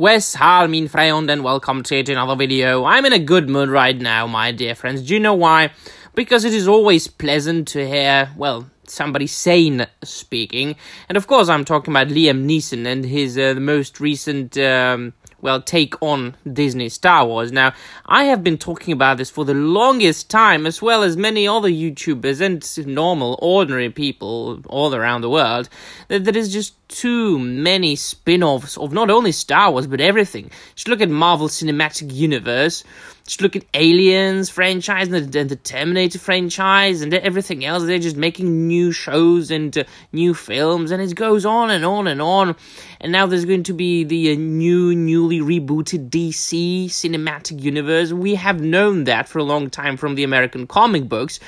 Wes Hall, min friend, and welcome to another video. I'm in a good mood right now, my dear friends. Do you know why? Because it is always pleasant to hear, well, somebody sane speaking. And of course, I'm talking about Liam Neeson and his the most recent, take on Disney Star Wars. Now, I have been talking about this for the longest time, as well as many other YouTubers and normal, ordinary people all around the world, that there is just too many spin-offs of not only Star Wars, but everything. Just look at Marvel Cinematic Universe, just look at Aliens franchise and the Terminator franchise and everything else. They're just making new shows and new films, and it goes on and on and on. And now there's going to be the newly rebooted DC Cinematic Universe. We have known that for a long time from the American comic books.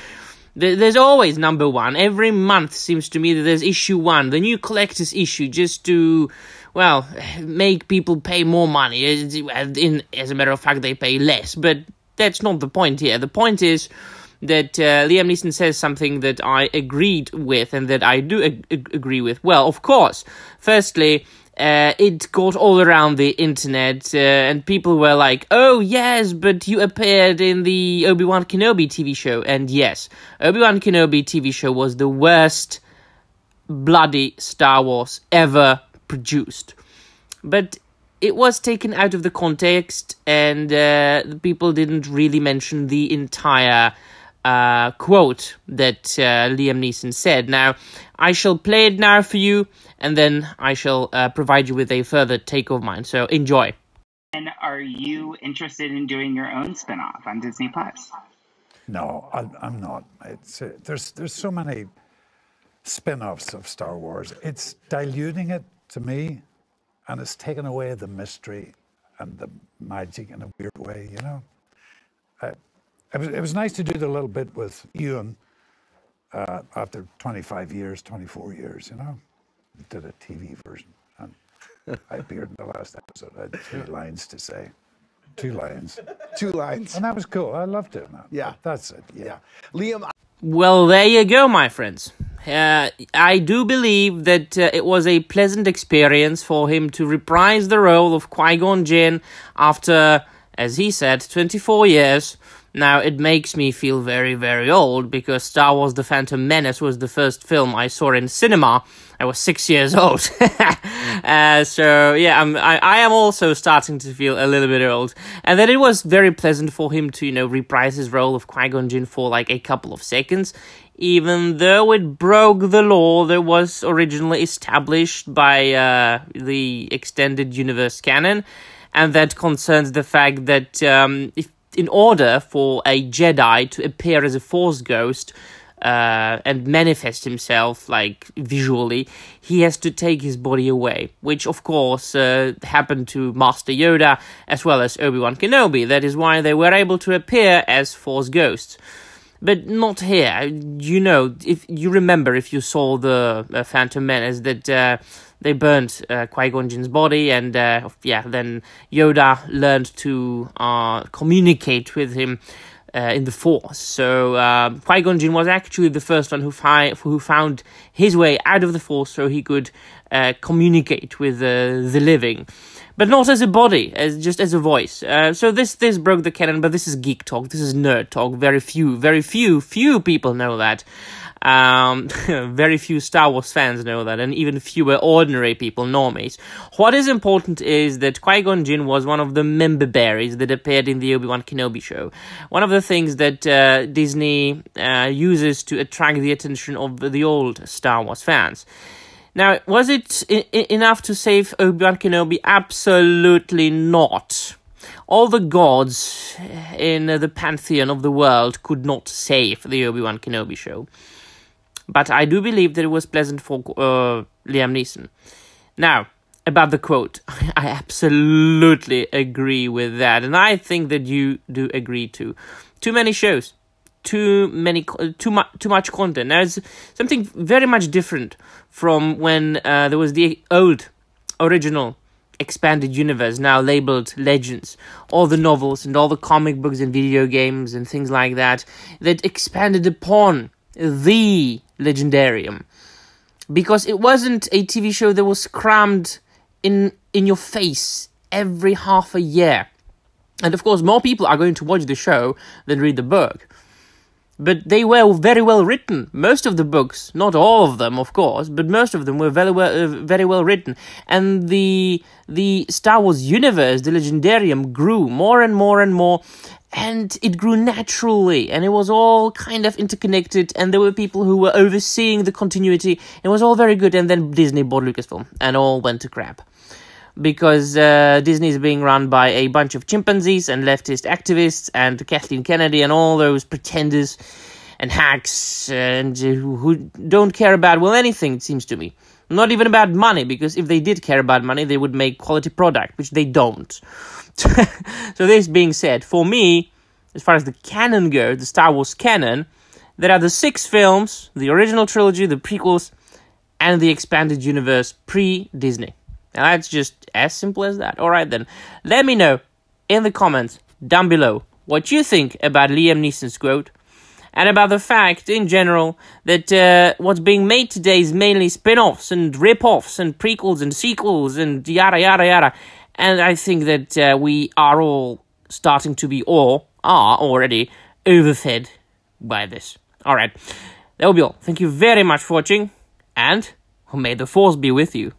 There's always number one. Every month seems to me that there's issue one, the new collector's issue, just to, well, make people pay more money. As a matter of fact, they pay less. But that's not the point here. The point is that Liam Neeson says something that I agreed with and that I do agree with. Well, of course, firstly, it got all around the internet, and people were like, oh, yes, but you appeared in the Obi-Wan Kenobi TV show. And yes, Obi-Wan Kenobi TV show was the worst bloody Star Wars ever produced. But it was taken out of the context, and people didn't really mention the entire quote that Liam Neeson said. Now, I shall play it now for you, and then I shall provide you with a further take of mine. So enjoy. And are you interested in doing your own spin-off on Disney Plus? No, I'm not. There's so many spin-offs of Star Wars. It's diluting it to me, and it's taken away the mystery and the magic in a weird way, you know? It was nice to do the little bit with Ewan after 25 years, 24 years, you know? Did a TV version, and I appeared in the last episode. I had 3 lines to say. 2 lines. 2 lines. And that was cool. I loved it, man. Yeah. That's it. Yeah. Liam. Well, there you go, my friends. I do believe that it was a pleasant experience for him to reprise the role of Qui-Gon Jinn after, as he said, 24 years. Now, it makes me feel very, very old, because Star Wars The Phantom Menace was the first film I saw in cinema. I was 6 years old. So, yeah, I am also starting to feel a little bit old. And then it was very pleasant for him to, reprise his role of Qui-Gon Jinn for, like, a couple of seconds, even though it broke the law that was originally established by the Extended Universe canon, and that concerns the fact that in order for a Jedi to appear as a Force ghost and manifest himself, like, visually, he has to take his body away, which, of course, happened to Master Yoda as well as Obi-Wan Kenobi. That is why they were able to appear as Force ghosts. But not here. If you remember, if you saw the Phantom Menace, that they burnt Qui-Gon Jinn's body, and then Yoda learned to communicate with him in the Force. So Qui-Gon Jinn was actually the first one who found his way out of the Force, so he could communicate with the living. But not as a body, just as a voice. So this broke the canon, but this is geek talk, this is nerd talk. Very few people know that. Very few Star Wars fans know that, and even fewer ordinary people, normies. What is important is that Qui-Gon Jinn was one of the member berries that appeared in the Obi-Wan Kenobi show. One of the things that Disney uses to attract the attention of the old Star Wars fans. Now, was it enough to save Obi-Wan Kenobi? Absolutely not. All the gods in the pantheon of the world could not save the Obi-Wan Kenobi show. But I do believe that it was pleasant for Liam Neeson. Now, about the quote, I absolutely agree with that, and I think that you do agree too. Too many shows. Too much content. There's something very much different from when there was the old, original, expanded universe, now labeled Legends. All the novels and all the comic books and video games and things like that expanded upon the Legendarium. Because it wasn't a TV show that was crammed in your face every half a year. And of course, more people are going to watch the show than read the book. But they were very well written. Most of the books, not all of them, of course, but most of them were very well written. And the Star Wars universe, the Legendarium, grew more and more and more. And it grew naturally, and it was all kind of interconnected, and there were people who were overseeing the continuity. It was all very good, and then Disney bought Lucasfilm, and all went to crap. Because Disney is being run by a bunch of chimpanzees and leftist activists and Kathleen Kennedy and all those pretenders and hacks and who don't care about, well, anything, it seems to me. Not even about money, because if they did care about money, they would make quality product, which they don't. So this being said, for me, as far as the canon goes, the Star Wars canon, there are the 6 films, the original trilogy, the prequels, and the expanded universe pre-Disney. And that's just as simple as that. Alright then, let me know in the comments down below what you think about Liam Neeson's quote, and about the fact, in general, that what's being made today is mainly spin-offs and rip-offs and prequels and sequels and yada yada yada. And I think that we are all starting to be, or are already, overfed by this. Alright, that will be all. Thank you very much for watching, and may the Force be with you.